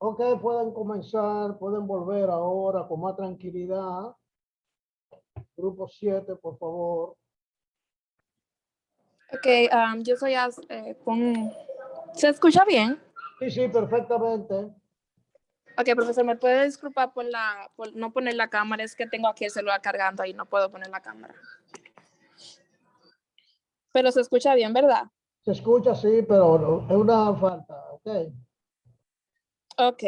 Ok, pueden comenzar, pueden volver ahora con más tranquilidad. Grupo 7, por favor. Ok, yo soy ¿se escucha bien? Sí, sí, perfectamente. Ok, profesor, ¿me puede disculpar por no poner la cámara? Es que tengo aquí el celular cargando y no puedo poner la cámara. Pero se escucha bien, ¿verdad? Se escucha, sí, pero es una falta, ok. Ok,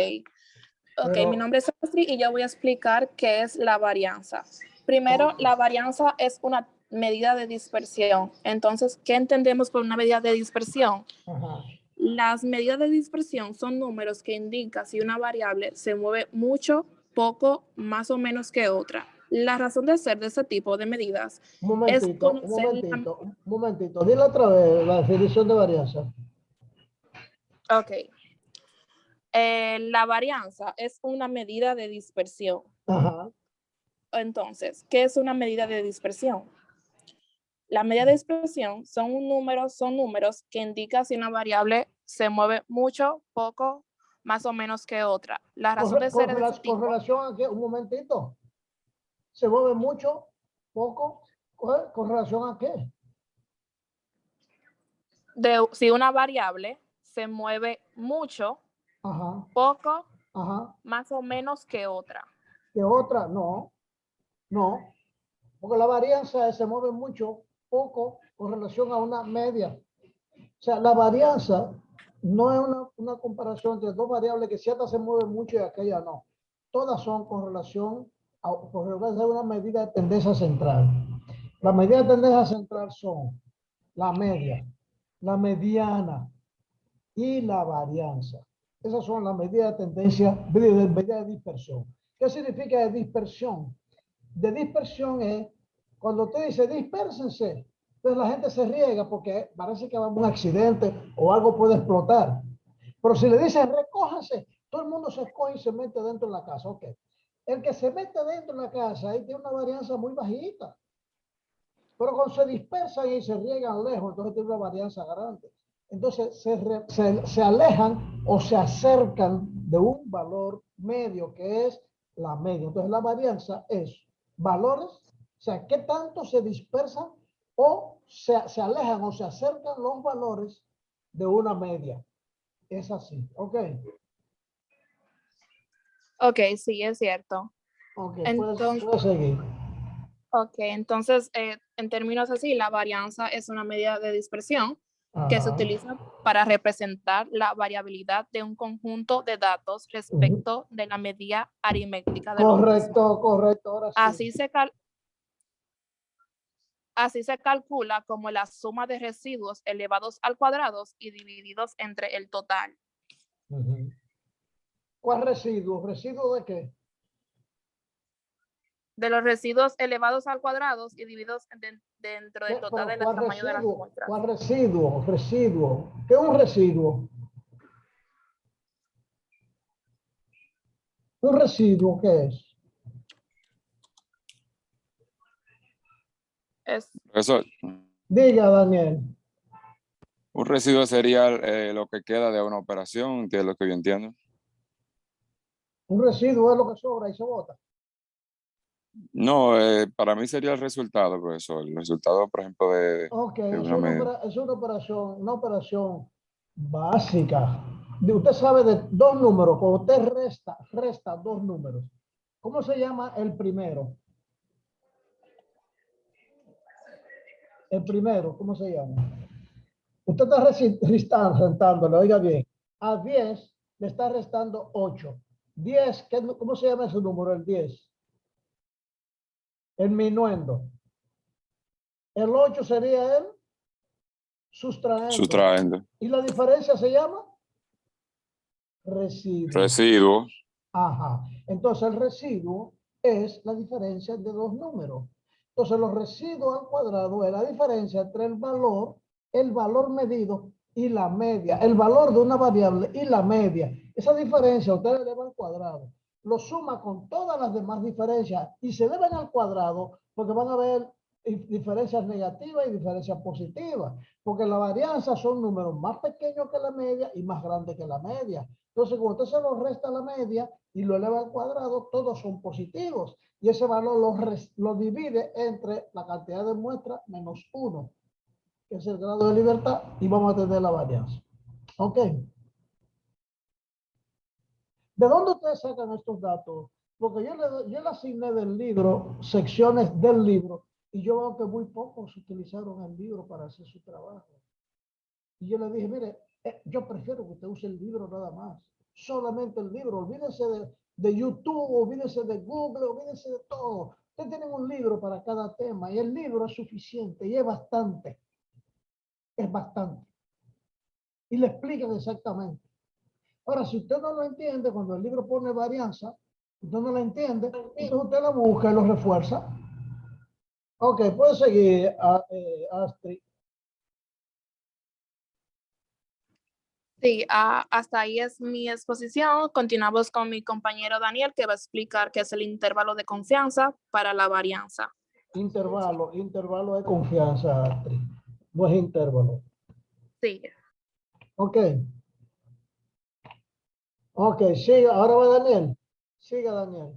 Pero, mi nombre es Astrid y yo voy a explicar qué es la varianza. Primero, la varianza es una medida de dispersión. Entonces, ¿qué entendemos por una medida de dispersión? ajá. Las medidas de dispersión son números que indican si una variable se mueve mucho, poco, más o menos que otra. La razón de ser de este tipo de medidas es conocer Un momentito. Dile otra vez la definición de varianza. Ok. La varianza es una medida de dispersión. Ajá. Entonces, ¿qué es una medida de dispersión? La medida de dispersión son números que indican si una variable se mueve mucho, poco, más o menos que otra. La razón de ser de ese tipo. Con relación a qué, un momentito. ¿Se mueve mucho, poco? ¿Con relación a qué? Si una variable se mueve mucho, Ajá. poco, Ajá. más o menos que otra. ¿Qué otra? No, no. Porque la varianza se mueve mucho, poco, con relación a una media. O sea, la varianza no es una comparación entre dos variables que cierta se mueve mucho y aquella no. Todas son con relación a una medida de tendencia central. Las medidas de tendencia central son la media, la mediana y la varianza. Esas son las medidas de tendencia, medidas de dispersión. ¿Qué significa de dispersión? De dispersión es cuando usted dice dispérsense, entonces la gente se riega porque parece que va a haber un accidente o algo puede explotar. Pero si le dicen recójanse, todo el mundo se escoge y se mete dentro de la casa. Ok. El que se mete dentro de la casa ahí tiene una varianza muy bajita. Pero cuando se dispersan y se riegan lejos, entonces tiene una varianza grande. Entonces se alejan o se acercan de un valor medio que es la media. Entonces la varianza es valores, o sea, qué tanto se dispersan o se alejan o se acercan los valores de una media. Es así, ¿ok? Ok, sí, es cierto. Ok, Entonces, puedes seguir. En términos así, la varianza es una medida de dispersión que se Ajá. utiliza para representar la variabilidad de un conjunto de datos Ujú. respecto de la medida aritmética de lo mismo. Correcto, correcto, ahora sí. Así se cal Así se calcula como la suma de residuos elevados al cuadrado y divididos entre el total. ¿Cuál residuo? ¿Residuo de qué? De los residuos elevados al cuadrado y divididos dentro del total del ¿Cuál tamaño de las residuo? muestras. ¿Cuál residuo? Residuo. ¿Qué es un residuo? ¿Un residuo qué es? Profesor, Diga, Daniel. un residuo sería lo que queda de una operación, que es lo que yo entiendo. Un residuo es lo que sobra y se bota. No, para mí sería el resultado, profesor. El resultado, por ejemplo, Ok, de es una medida. es una operación básica. Usted sabe de dos números, cuando usted resta dos números. ¿Cómo se llama el primero? El primero, ¿cómo se llama? Usted está restándole, oiga bien. A 10 le está restando 8. 10, ¿cómo se llama ese número? El 10. El minuendo. El 8 sería el sustraendo. Sustraendo. ¿Y la diferencia se llama? Residuo. Residuo. Ajá. Entonces el residuo es la diferencia de dos números. Entonces los residuos al cuadrado es la diferencia entre el valor medido y la media. El valor de una variable y la media. Esa diferencia usted le eleva al cuadrado. Lo suma con todas las demás diferencias y se elevan al cuadrado porque van a haber diferencias negativas y diferencias positivas. Porque la varianza son números más pequeños que la media y más grandes que la media. Entonces, cuando usted se lo resta a la media y lo eleva al cuadrado, todos son positivos. Y ese valor lo divide entre la cantidad de muestras menos 1, que es el grado de libertad, y vamos a tener la varianza. ¿Ok? ¿De dónde ustedes sacan estos datos? Porque yo le asigné del libro, secciones del libro, y yo veo que muy pocos utilizaron el libro para hacer su trabajo. Y yo le dije, mire, yo prefiero que usted use el libro nada más. Solamente el libro. Olvídense de YouTube, olvídense de Google, olvídense de todo. Ustedes tienen un libro para cada tema y el libro es suficiente y es bastante. Es bastante. Y le explican exactamente. Ahora, si usted no lo entiende, cuando el libro pone varianza, usted no lo entiende, entonces usted la busca y lo refuerza. Ok, puede seguir, Astrid. Sí, hasta ahí es mi exposición. Continuamos con mi compañero Daniel, que va a explicar qué es el intervalo de confianza para la varianza. Intervalo de confianza, Astrid. No es intervalo. Sí. Ok. Ok, siga. Ahora va Daniel. Siga, Daniel.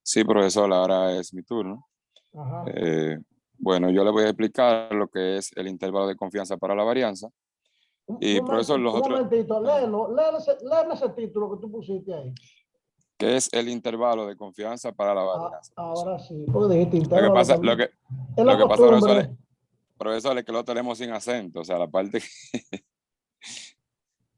Sí, profesor, ahora es mi turno. Ajá. Bueno, yo le voy a explicar lo que es el intervalo de confianza para la varianza. Y profesor, Un momentito, léeme ese título que tú pusiste ahí. ¿qué es el intervalo de confianza para la varianza? Ahora sí, porque dijiste Lo que intervalo pasa, también. Es lo la que pasa, costumbre. profesor, es que lo tenemos sin acento, o sea, la parte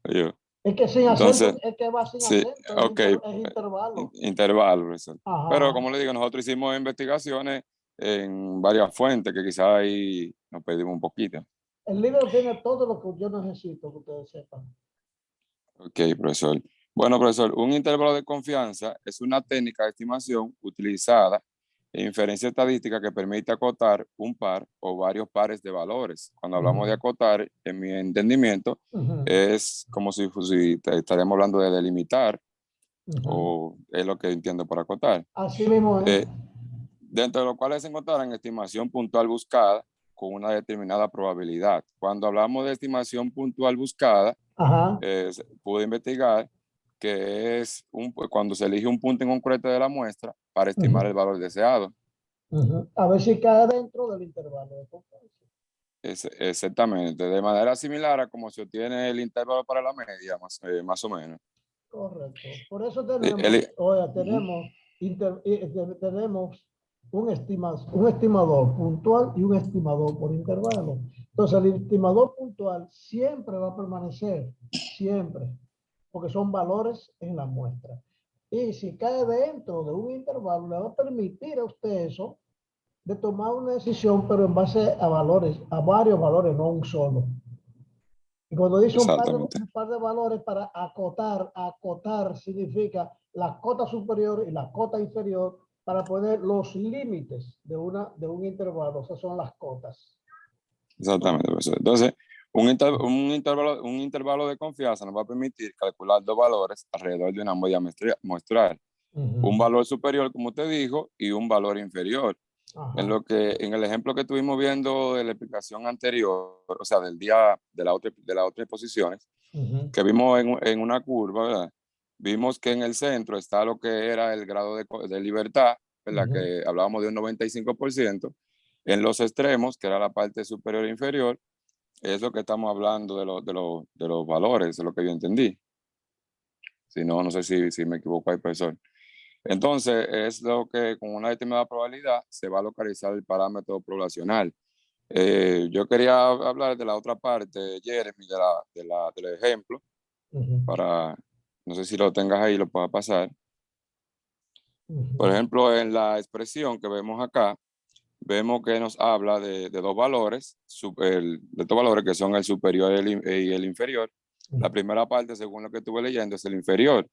que yo. Es que sin Entonces, acento, es que va sin sí, acento, ok, es intervalo. intervalo, profesor. Pero Ajá. como le digo, nosotros hicimos investigaciones en varias fuentes que quizás ahí nos pedimos un poquito. El libro tiene todo lo que yo necesito que ustedes sepan. Ok, profesor. Bueno, profesor, un intervalo de confianza es una técnica de estimación utilizada en inferencia estadística que permite acotar un par o varios pares de valores. Cuando hablamos de acotar, en mi entendimiento, es como si estaríamos hablando de delimitar, o es lo que entiendo por acotar. Así mismo es. Dentro de los cuales se encontrarán estimación puntual buscada con una determinada probabilidad. Cuando hablamos de estimación puntual buscada, Ajá. pude investigar que es cuando se elige un punto en concreto de la muestra para estimar el valor deseado. A ver si cae dentro del intervalo de confianza. Exactamente, de manera similar a como se obtiene el intervalo para la media, más o menos. Correcto. Por eso tenemos un estimador puntual y un estimador por intervalo. Entonces, el estimador puntual siempre va a permanecer, siempre, porque son valores en la muestra. Y si cae dentro de un intervalo, le va a permitir a usted eso, de tomar una decisión, pero en base a valores, a varios valores, no un solo. Y cuando dice Exactamente. un par de valores para acotar, acotar significa la cota superior y la cota inferior para poner los límites de un intervalo. Esas son las cotas. Exactamente, profesor. Entonces, un intervalo de confianza nos va a permitir calcular dos valores alrededor de una media muestral. Un valor superior, como usted dijo, y un valor inferior. Ajá. En el ejemplo que estuvimos viendo de la explicación anterior, o sea, del día de las otras exposiciones, Ujú. que vimos en una curva, ¿verdad? Vimos que en el centro está lo que era el grado de libertad, ¿verdad? Ujú. Que hablábamos de un 95%. En los extremos, que era la parte superior e inferior, es lo que estamos hablando de los valores, es lo que yo entendí. Si no, no sé si me equivoco ahí, profesor. Entonces, es lo que con una determinada probabilidad se va a localizar el parámetro poblacional. Yo quería hablar de la otra parte, Jeremy, del ejemplo, Ujú. para, no sé si lo tengas ahí, lo pueda pasar. Por Ujú. ejemplo, en la expresión que vemos acá, vemos que nos habla de dos valores, de dos valores que son el superior y el inferior. La primera parte, según lo que estuve leyendo, es el inferior.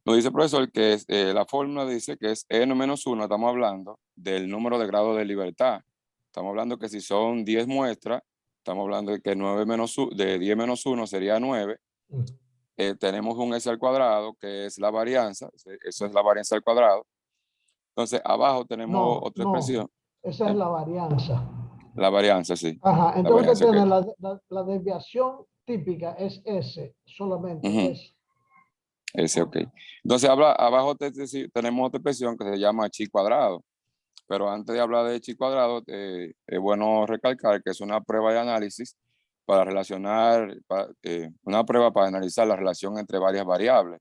Nos dice el profesor que la fórmula dice que es n-1, estamos hablando del número de grados de libertad. Estamos hablando que si son 10 muestras, estamos hablando de que 10 menos 1 sería 9. Ujú. Tenemos un s al cuadrado, que es la varianza, eso es la varianza al cuadrado. Entonces, abajo tenemos No, otra no. expresión, Esa es ¿eh? la varianza. La varianza, sí. Ajá. La Entonces varianza usted que... tiene la desviación típica es S, solamente Ujú, S. ese, ok. Entonces, abajo tenemos otra expresión que se llama chi cuadrado. Pero antes de hablar de chi cuadrado, es bueno recalcar que es una prueba de análisis para relacionar, una prueba para analizar la relación entre varias variables.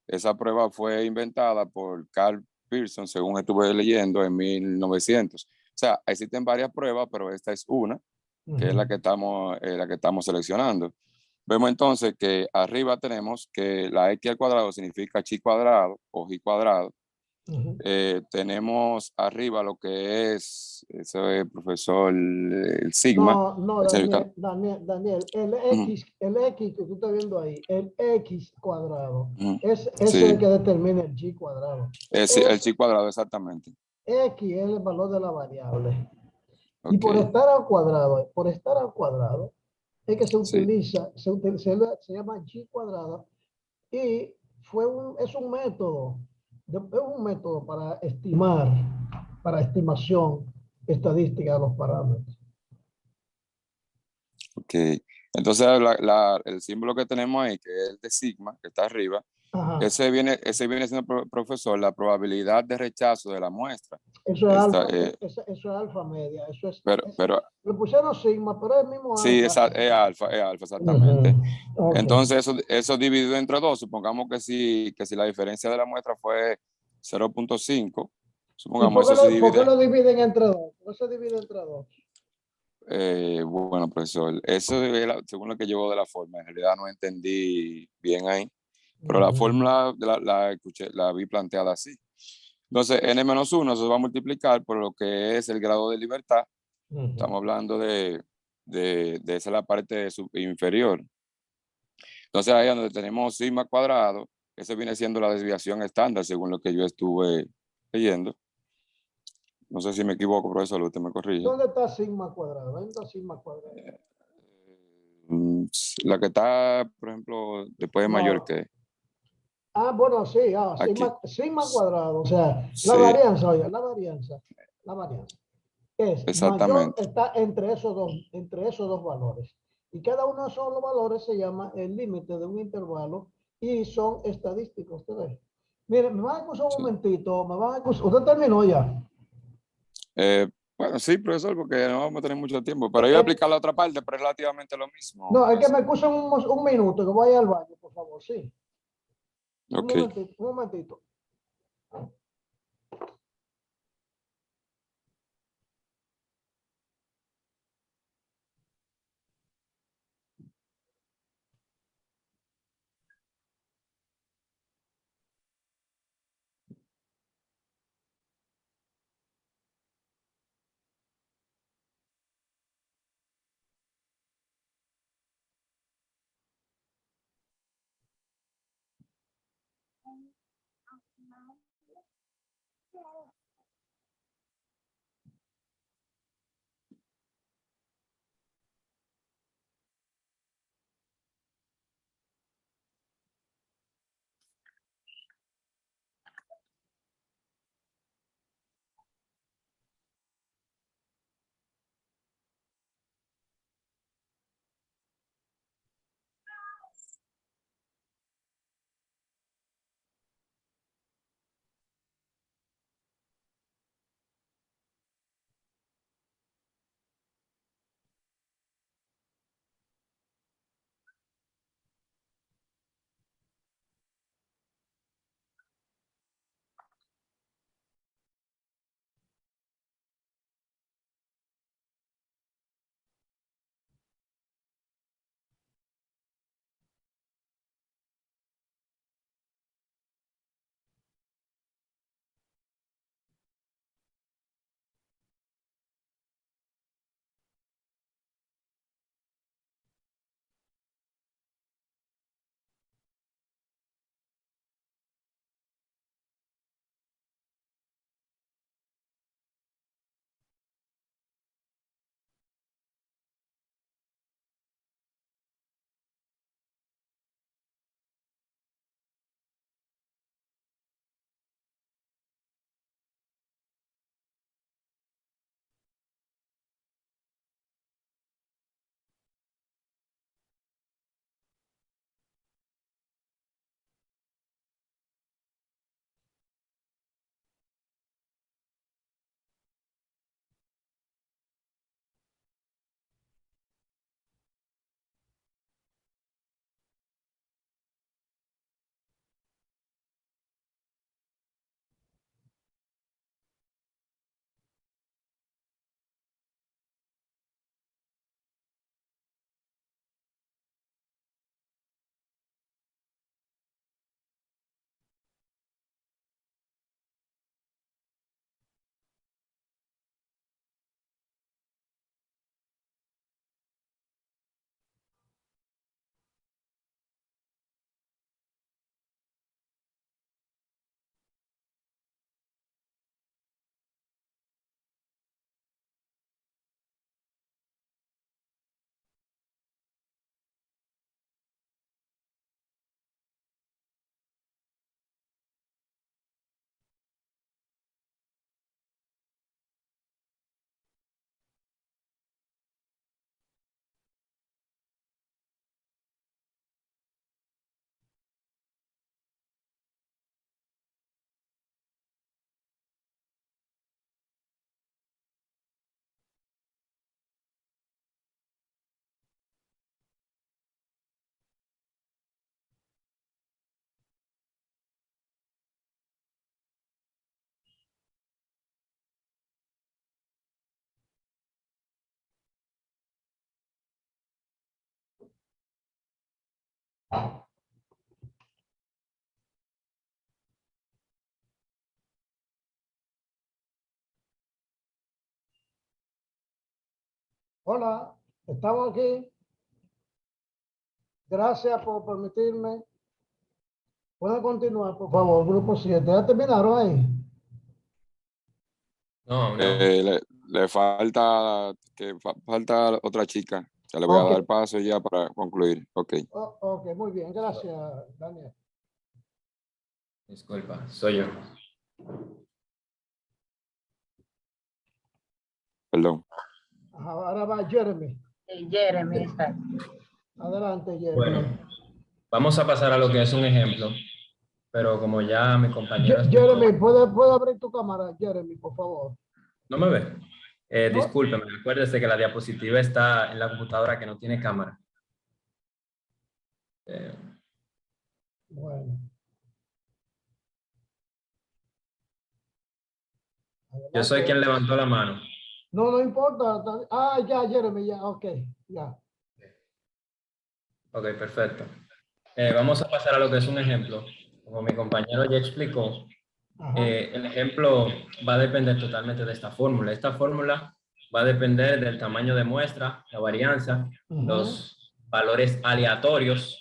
Esa prueba fue inventada por Carl Pearson, según estuve leyendo, en 1900. O sea, existen varias pruebas, pero esta es una, que es Ujú. la que estamos seleccionando. Vemos entonces que arriba tenemos que la x al cuadrado significa chi cuadrado o ji cuadrado. Ujú. Tenemos arriba lo que es, eso es, profesor, el sigma. No, no, El significado. Daniel, Ujú, el X que tú estás viendo ahí, el X cuadrado, ujú. es el Sí, que determina el Y cuadrado. es el Es chi cuadrado, exactamente. X es el valor de la variable. Y Ok, por estar al cuadrado, es que se sí. utiliza, se llama Y cuadrado y es un método para estimar, para estimación estadística de los parámetros. Ok. Entonces, el símbolo que tenemos ahí, que es el de sigma, que está arriba, Ajá. ese viene siendo, profesor, la probabilidad de rechazo de la muestra. Eso es Esta, alfa, eso es alfa media, pero le pusieron sigma, pero es el mismo sí, alfa. es alfa, Ujú. exactamente. Ok. Entonces, eso dividido entre dos, supongamos que si la diferencia de la muestra fue 0,5, ¿Y supongamos eso se por qué divide. lo dividen entre dos? ¿Por qué se divide entre dos? Bueno, profesor, eso según lo que llevo de la forma, en realidad no entendí bien ahí, pero la Ujú. fórmula la escuché, la vi planteada así. Entonces, n-1 se va a multiplicar por lo que es el grado de libertad. Ujú. Estamos hablando de esa la parte inferior. Entonces, ahí donde tenemos sigma cuadrado, eso viene siendo la desviación estándar, según lo que yo estuve leyendo. No sé si me equivoco, profesor, usted me corrige. ¿Dónde está sigma cuadrado? ¿Dónde está sigma cuadrado? Mm, la que está, por ejemplo, después de mayor No. que Bueno, sí, aquí. sigma cuadrado, o sea, Sí, oye, la varianza es mayor, exactamente. está entre esos dos valores. Y cada uno de esos dos valores se llama el límite de un intervalo y son estadísticos. ¿Ustedes? Miren, me van a excusar un Sí. momentito, me van a excusar. Usted terminó ya. Eh, bueno, sí, profesor, porque no vamos a tener mucho tiempo. Pero yo voy a Eh, aplicar la otra parte, pero es relativamente lo mismo, no, es que me profesor. excusen un minuto, que voy al baño, por favor. Sí, Ok. un momentito. Hola, estamos aquí. Gracias por permitirme. ¿Pueden continuar, por favor, grupo 7? ¿Ya terminaron ahí? No, no. Le falta, falta otra chica. Ya le voy a Ok. dar paso ya para concluir. Ok. Ok, muy bien. Gracias, Daniel. Disculpa, soy yo. Perdón. Ajá, ahora va Jeremy. Jeremy, exacto. Adelante, Jeremy. Bueno, vamos a pasar a lo que es un ejemplo, pero como ya mi compañero explicó- Jeremy, ¿puede abrir tu cámara, Jeremy, por favor? ¿No me ve? No. Discúlpeme, acuérdese que la diapositiva está en la computadora que no tiene cámara. Bueno. Yo soy quien levantó la mano. No, no importa. Ah, ya, Jeremy, ya, ok, ya. Ok, perfecto. Vamos a pasar a lo que es un ejemplo. Como mi compañero ya explicó, Ajá. el ejemplo va a depender totalmente de esta fórmula. Esta fórmula va a depender del tamaño de muestra, la varianza, Ujú. los valores aleatorios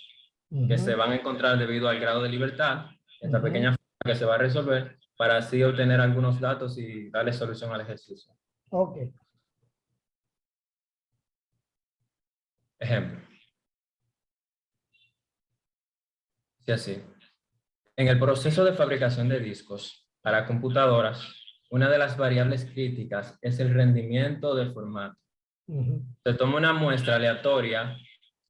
que Ujú. se van a encontrar debido al grado de libertad esta Ujú. pequeña fórmula que se va a resolver para así obtener algunos datos y darle solución al ejercicio. Ok. Ejemplo. Sí, así. En el proceso de fabricación de discos para computadoras, una de las variables críticas es el rendimiento del formato. Ujú, Se toma una muestra aleatoria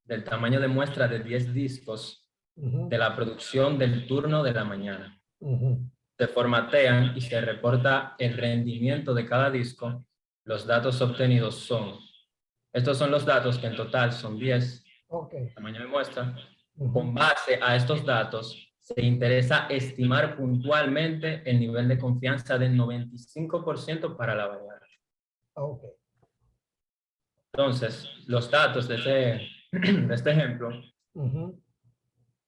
del tamaño de muestra de 10 discos ujú, de la producción del turno de la mañana. ujú. Se formatean y se reporta el rendimiento de cada disco. Los datos obtenidos son, estos son los datos que en total son 10, Ok. tamaño de muestra. Ujú. Con base a estos datos, se interesa estimar puntualmente el nivel de confianza del 95% para la variable. Ok. Entonces, los datos de este ejemplo Ujú,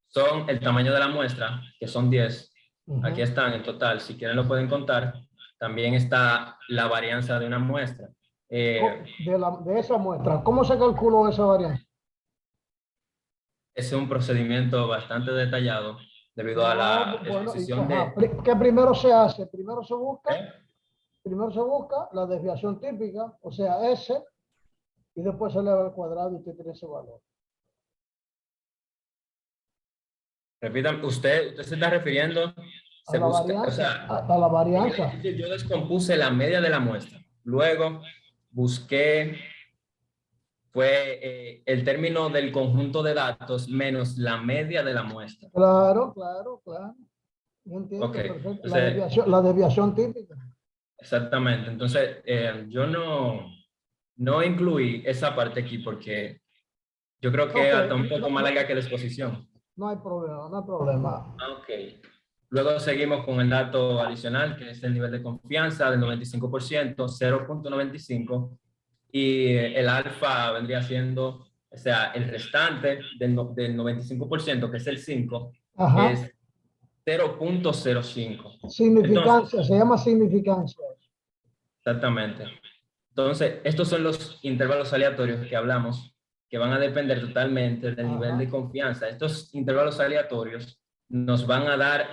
son el tamaño de la muestra, que son 10. ujú. Aquí están en total, si quieren lo pueden contar. También está la varianza de una muestra. De esa muestra, ¿cómo se calculó esa varianza? Es un procedimiento bastante detallado debido a No, la bueno, exposición ajá, de... ¿qué primero se hace? ¿eh? Primero se busca la desviación típica, o sea, S, y después se eleva al cuadrado y usted tiene ese valor. Repitan, usted se está refiriendo, A se la busca, o varianza, sea, a la en el varianza. ejercicio yo descompuse la media de la muestra. Luego busqué, fue el término del conjunto de datos menos la media de la muestra. Claro, claro, claro. Yo entiendo, Ok, perfecto. entonces, La desviación típica. exactamente. Entonces, yo no incluí esa parte aquí porque yo creo que Ok, hasta un poco no, más no, larga que la exposición. no hay problema, no hay problema. Ok. Luego seguimos con el dato adicional, que es el nivel de confianza del 95%, 0.95. Y el alfa vendría siendo, o sea, el restante del 95%, que es el 5, Ajá. es 0.05. Entonces, Significancia, se llama significancia. exactamente. Entonces, estos son los intervalos aleatorios que hablamos, que van a depender totalmente del nivel Ajá. de confianza. Estos intervalos aleatorios nos van a dar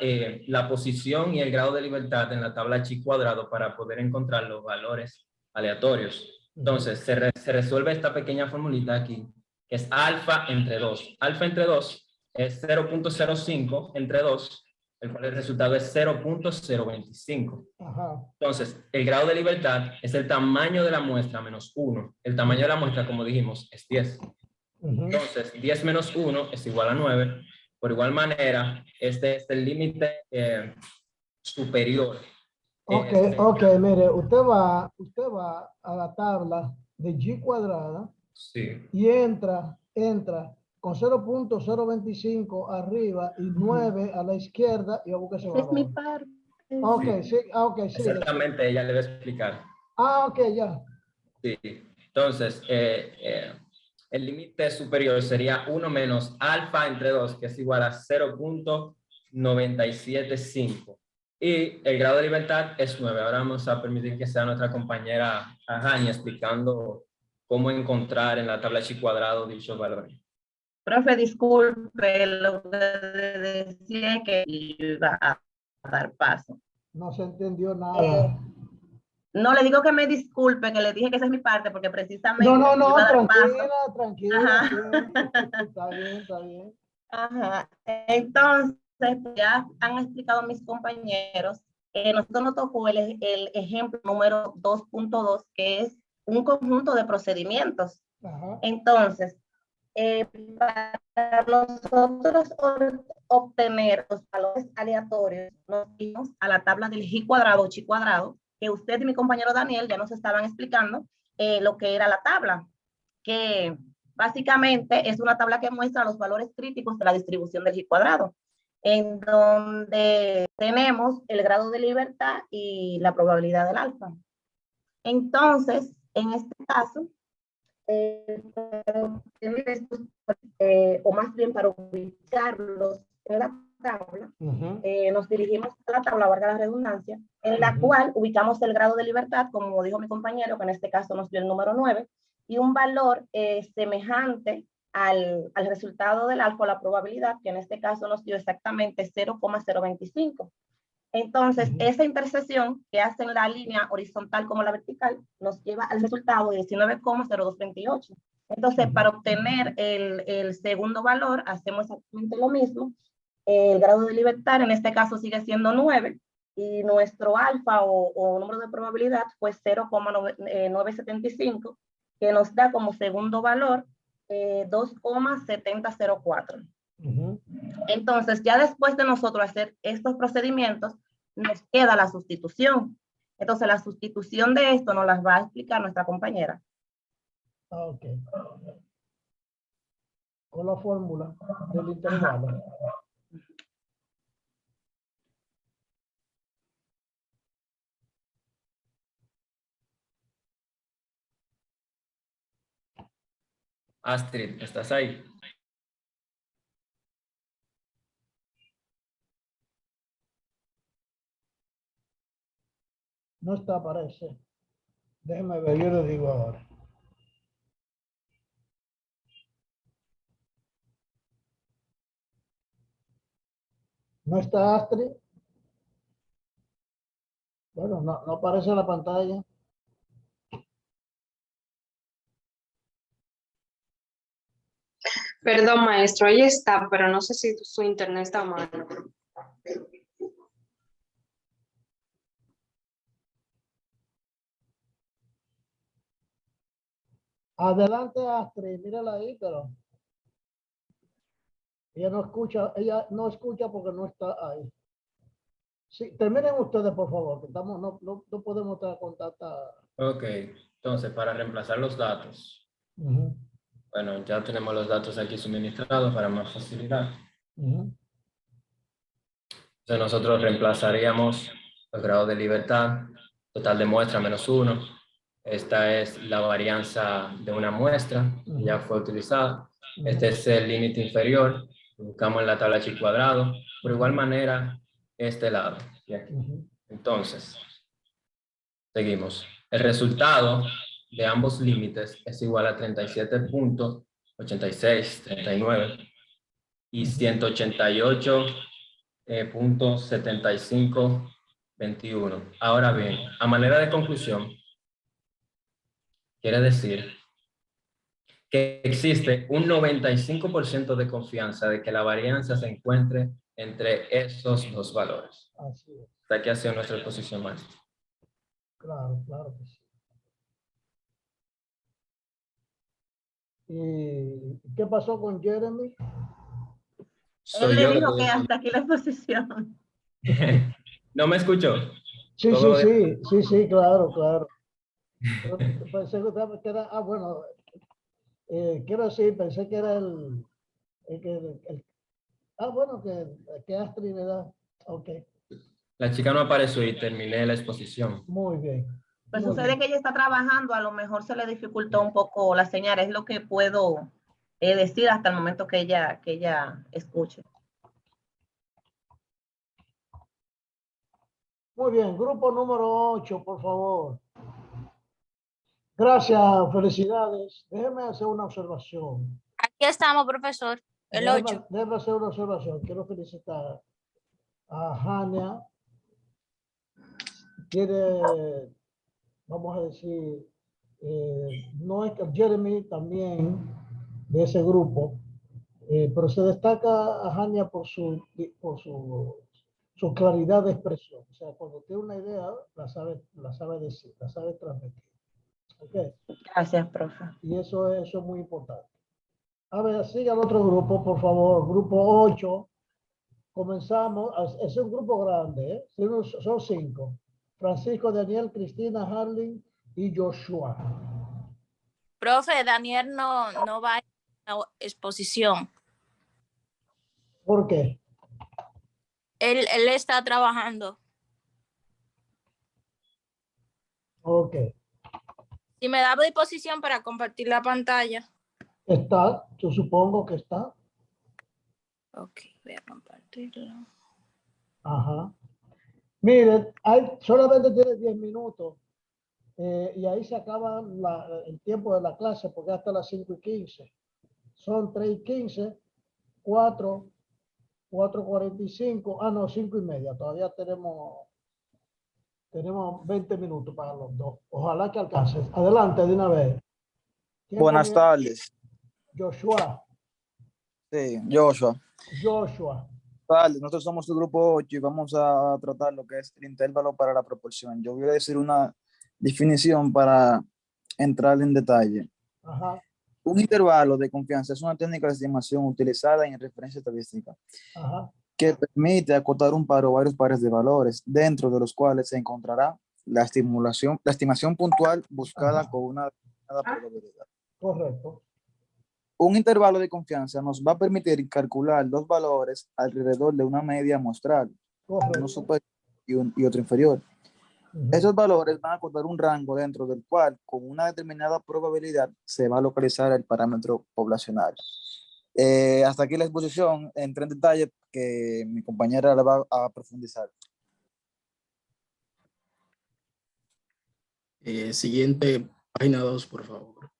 la posición y el grado de libertad en la tabla chi cuadrado para poder encontrar los valores aleatorios. Entonces, se resuelve esta pequeña formulita aquí, que es alfa entre 2. Alfa entre 2 es 0.05 entre 2, el cual el resultado es 0.025. Ajá. Entonces, el grado de libertad es el tamaño de la muestra menos 1. El tamaño de la muestra, como dijimos, es 10. Ujú. Entonces, 10 menos 1 es igual a 9. Por igual manera, este es el límite superior. Ok, ok, mire, usted va a la tabla de G cuadrada Sí. y entra con 0.025 arriba y 9 a la izquierda y va a buscar ese Esa es mi valor. parte. Ok, Sí. sí, ok, sigue. Exactamente, ella le va a explicar. Ok, ya. Sí. Entonces, el límite superior sería 1 menos alfa entre 2, que es igual a 0.975. Y el grado de libertad es 9. Ahora vamos a permitir que sea nuestra compañera Ajani explicando cómo encontrar en la tabla chi cuadrado dichos valores. Profe, disculpe, lo que decía que iba a dar paso. No se entendió nada. No, le digo que me disculpe, que le dije que esa es mi parte, porque No, precisamente yo iba a dar paso. tranquila, Ajá. siempre. Está bien, está bien. Ajá. Entonces, ya han explicado mis compañeros. Nosotros nos tocó el ejemplo número 2.2, que es un conjunto de procedimientos. Ajá. Entonces, para nosotros obtener los valores aleatorios, nos fuimos a la tabla del G cuadrado o chi cuadrado, que usted y mi compañero Daniel ya nos estaban explicando lo que era la tabla, que básicamente es una tabla que muestra los valores críticos de la distribución del G cuadrado, en donde tenemos el grado de libertad y la probabilidad del alfa. Entonces, en este caso, o más bien para ubicarlos en la tabla, nos dirigimos a la tabla, valga la redundancia, en la cual ubicamos el grado de libertad, como dijo mi compañero, que en este caso nos dio el número 9, y un valor semejante al resultado del alfa, la probabilidad, que en este caso nos dio exactamente 0,025. Entonces, esa intersección que hace en la línea horizontal como la vertical nos lleva al resultado de 19,0228. Entonces, para obtener el segundo valor, hacemos exactamente lo mismo. El grado de libertad en este caso sigue siendo 9 y nuestro alfa o número de probabilidad fue 0,975, que nos da como segundo valor 2,7004. Entonces, ya después de nosotros hacer estos procedimientos, nos queda la sustitución. Entonces, la sustitución de esto nos las va a explicar nuestra compañera. Ok. Con la fórmula del intervalo. Astrid, ¿estás ahí? No está, parece. Déjeme ver, yo le digo ahora. ¿No está Astrid? Bueno, no aparece en la pantalla. Perdón, maestro, ahí está, pero no sé si su internet está mal. Adelante, Astrid, mírala ahí, pero ella no escucha porque no está ahí. Sí, terminen ustedes, por favor, que estamos, no podemos estar contactados. Ok, entonces para reemplazar los datos. Bueno, ya tenemos los datos aquí suministrados para más facilidad. Entonces nosotros reemplazaríamos los grados de libertad, total de muestra -1. Esta es la varianza de una muestra que ya fue utilizada. Este es el límite inferior, lo buscamos en la tabla chi cuadrado. Por igual manera, este lado. Y aquí. Entonces, seguimos. El resultado de ambos límites es igual a 37.86, 39 y 188.7521. Ahora bien, a manera de conclusión, quiere decir que existe un 95% de confianza de que la varianza se encuentre entre esos dos valores. Así es. Hasta aquí ha sido nuestra exposición, maestro. Claro, claro que sí. ¿Y qué pasó con Jeremy? Soy Él le yo dijo que que hasta aquí la exposición. ¿No me escuchó? Sí, Todo sí, claro, claro. Yo pensé que era, bueno, quiero decir, pensé que era el bueno, que Astrid le da. Ok, La chica no apareció y terminé la exposición. muy bien. Pues muy sucede bien. que ella está trabajando, a lo mejor se le dificultó un poco la señal, es lo que puedo decir hasta el momento que ella escuche. Muy bien, grupo número 8, por favor. Gracias, felicidades. Déjeme hacer una observación. Aquí estamos, profesor. El 8. Déjeme hacer una observación. Quiero felicitar a Hania. Tiene, vamos a decir, no es que Jeremy también de ese grupo, pero se destaca a Hania por su claridad de expresión. O sea, cuando tiene una idea, la sabe decir, la sabe transmitir. Okay. Gracias, profe. Y eso es muy importante. A ver, siga el otro grupo, por favor. Grupo 8. Comenzamos. Es un grupo grande, ¿eh? Son 5. Francisco, Daniel, Cristina, Harling y Joshua. Profe, Daniel no va a la exposición. ¿Por qué? Él está trabajando. Ok. Si me da disposición para compartir la pantalla. Está, yo supongo que está. Ok, voy a compartirlo. Ajá. Mire, solamente tiene 10 minutos y ahí se acaba el tiempo de la clase porque hasta las 5:15. Son 3:15, 4, 4:45. Ah, no, 5:30. Todavía tenemos 20 minutos para los dos. Ojalá que alcances. Adelante de una vez. ¿Quién Buenas comienza? tardes. Joshua. Sí, Joshua. Joshua. Tardes. Nosotros somos el grupo 8 y vamos a tratar lo que es el intervalo para la proporción. Yo voy a decir una definición para entrar en detalle. Ajá, Un intervalo de confianza es una técnica de estimación utilizada en referencia estadística ajá. que permite acotar un par o varios pares de valores dentro de los cuales se encontrará la estimación puntual buscada Ajá. con una determinada probabilidad. Correcto. Un intervalo de confianza nos va a permitir calcular dos valores alrededor de una media muestral, uno Correcto. superior y otro inferior. Ujú. Esos valores van a contar un rango dentro del cual, con una determinada probabilidad, se va a localizar el parámetro poblacional. Hasta aquí la exposición. Entré en detalle que mi compañera la va a profundizar. Siguiente, página 2, por favor.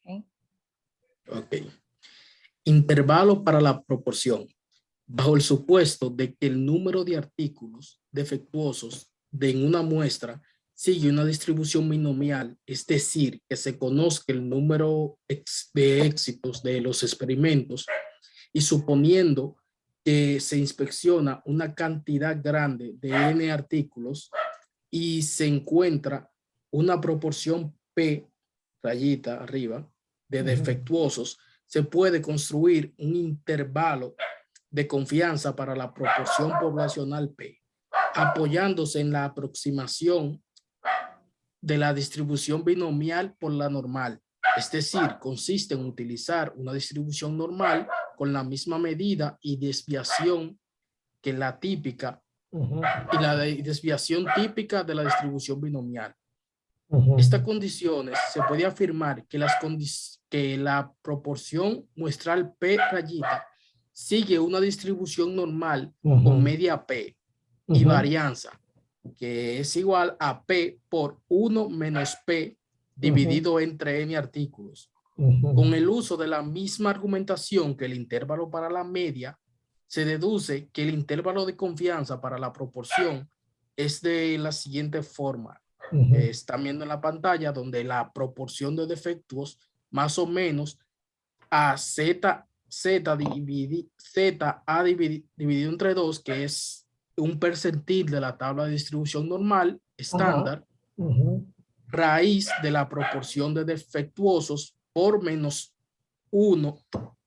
Ok. Ok. Intervalo para la proporción. Bajo el supuesto de que el número de artículos defectuosos en una muestra sigue una distribución binomial, es decir, que se conozca el número de éxitos de los experimentos y suponiendo que se inspecciona una cantidad grande de n artículos y se encuentra una proporción P, rayita arriba, de defectuosos, se puede construir un intervalo de confianza para la proporción poblacional P, apoyándose en la aproximación de la distribución binomial por la normal. Es decir, consiste en utilizar una distribución normal con la misma medida y desviación que la típica y la desviación típica de la distribución binomial. Estas condiciones se puede afirmar que que la proporción muestral P rayita sigue una distribución normal con media P y varianza, que es igual a P por 1 menos P dividido entre n artículos. Con el uso de la misma argumentación que el intervalo para la media, se deduce que el intervalo de confianza para la proporción es de la siguiente forma. Están viendo en la pantalla donde la proporción de defectos más o menos a z dividido entre 2, que es un percentil de la tabla de distribución normal estándar, raíz de la proporción de defectuosos por menos 1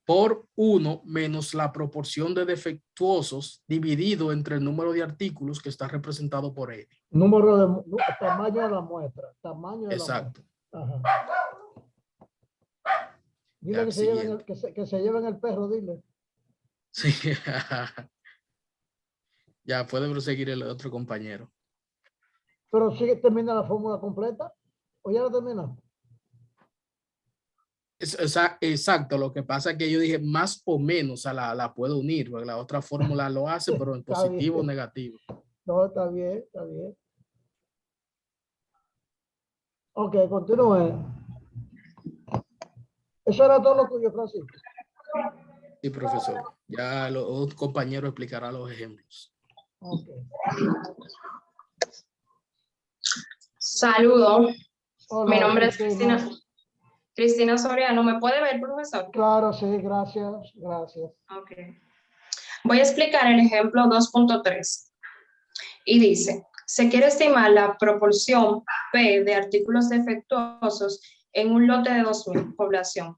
por 1 menos la proporción de defectuosos dividido entre el número de artículos que está representado por N. Tamaño de la muestra. Tamaño de Exacto. la muestra. Ajá. Dile Ya, que se lleven el perro, dile. Sí. Ya puede proseguir el otro compañero. Pero sigue, termina la fórmula completa. ¿O ya la termina? Exacto, lo que pasa es que yo dije más o menos, la puedo unir, porque la otra fórmula lo hace, pero en positivo o negativo. No, está bien, está bien. Ok, continúe. Eso era todo lo tuyo, Francisco. Sí, profesor. Ya los compañeros explicarán los ejemplos. Ok. Saludo. Hola, Mi nombre es Cristina. Cristina Soriano. ¿Me puede ver, profesor? Claro, sí, gracias, gracias. Ok. Voy a explicar el ejemplo 2.3 y dice, se quiere estimar la proporción P de artículos defectuosos en un lote de 2.000 población.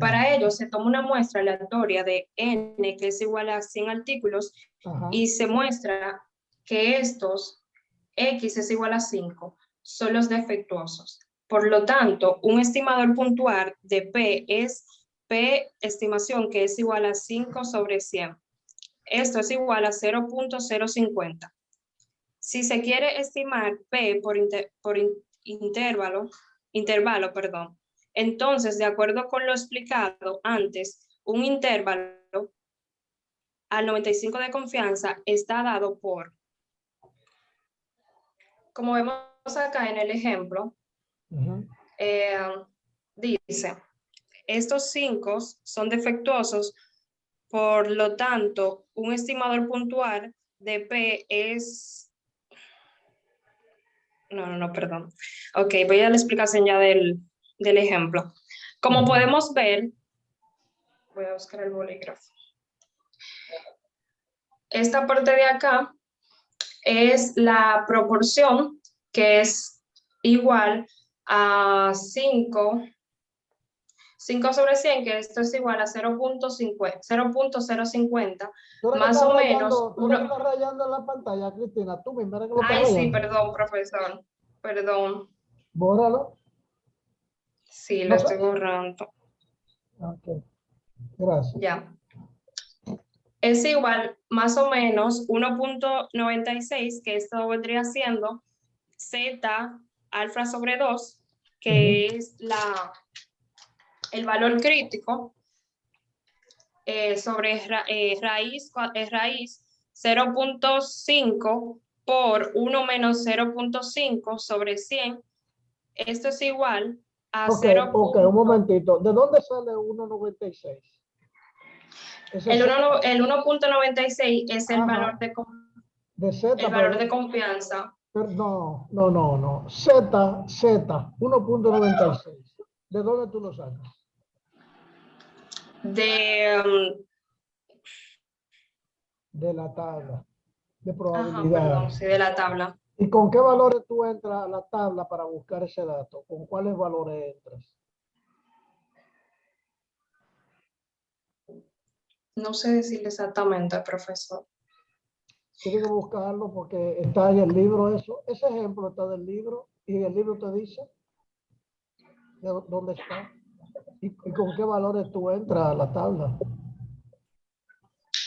Para ello se toma una muestra aleatoria de N que es igual a 100 artículos. Ajá. Y se muestra que estos X es igual a 5 son los defectuosos. Por lo tanto, un estimador puntual de P es P estimación que es igual a 5 sobre 100. Esto es igual a 0.050. Si se quiere estimar P por intervalo, entonces, de acuerdo con lo explicado antes, un intervalo al 95 de confianza está dado por, como vemos acá en el ejemplo, dice, estos 5 son defectuosos, por lo tanto, un estimador puntual de P es... No, perdón. Ok, voy a la explicación ya del ejemplo. Como podemos ver, voy a buscar el bolígrafo. Esta parte de acá es la proporción que es igual a 5 sobre 100, que esto es igual a 0.050, más o menos. Tú estás rayando en la pantalla, Cristina. Tú misma eres que lo estás Ay, sí, rayando. perdón, profesor. Perdón. Bórralo. Sí, lo No estoy sé. borrando. Ok. Gracias. Ya. Es igual más o menos 1.96, que esto vendría siendo Z alfa sobre 2, que es el valor crítico, sobre raíz 0.5 por 1 menos 0.5 sobre 100. Esto es igual a Ok, 0. un momentito. ¿De dónde sale 1.96? El 1.96 es el valor de Z, el valor de confianza. No. Z, 1.96. ¿De dónde tú lo sacas? De la tabla de Ajá, probabilidad. perdón, sí, de la tabla. ¿Y con qué valores tú entras a la tabla para buscar ese dato? ¿Con cuáles valores entras? No sé decirle exactamente, profesor. Tienes que buscarlo porque está en el libro eso. Ese ejemplo está del libro y el libro te dice dónde está y con qué valores tú entras a la tabla.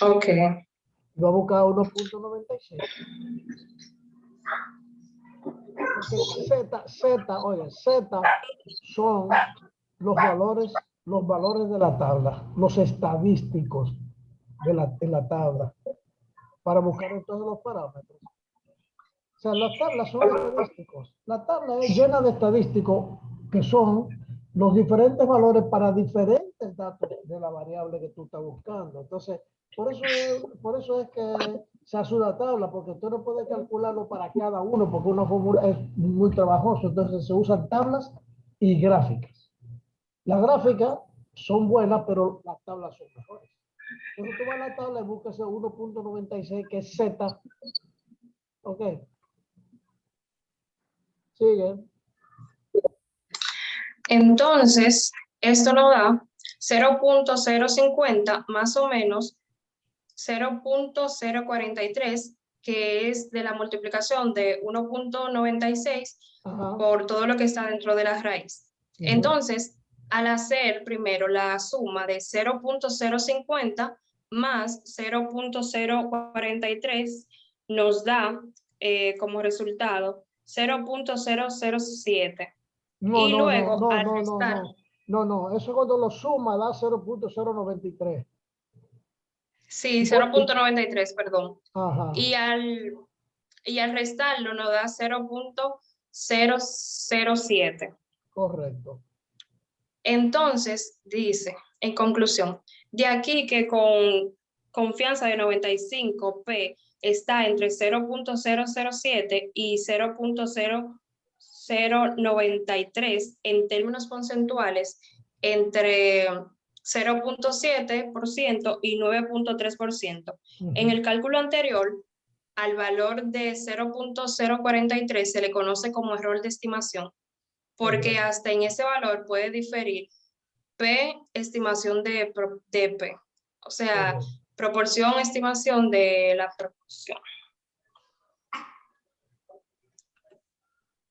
Ok. Yo voy a buscar 1.96. Porque Z son los valores de la tabla, los estadísticos de la tabla, para buscar entonces los parámetros. O sea, las tablas son estadísticos. La tabla es llena de estadísticos que son los diferentes valores para diferentes datos de la variable que tú estás buscando. Entonces, por eso es que se hace una tabla, porque tú no puedes calcularlo para cada uno, porque una fórmula es muy trabajoso. Entonces, se usan tablas y gráficas. Las gráficas son buenas, pero las tablas son mejores. Entonces, tú vas a la tabla y buscas ese 1.96, que es Z. Ok. Sigue. Entonces, esto nos da 0.050 más o menos 0.043, que es de la multiplicación de 1.96 por todo lo que está dentro de la raíz. Entonces, al hacer primero la suma de 0.050 más 0.043, nos da como resultado 0.007. No, Y no, luego, no, al no, no, restar, no, no, eso cuando lo suma da 0.093. sí, 0.93, perdón. Ajá, Y al restarlo nos da 0.007. correcto. Entonces, dice, en conclusión, de aquí que con confianza de 95, P está entre 0.007 y 0.0093 en términos porcentuales, entre 0.7% y 9.3%. En el cálculo anterior, al valor de 0.043 se le conoce como error de estimación, porque hasta en ese valor puede diferir P estimación de P. O sea, proporción estimación de la proporción.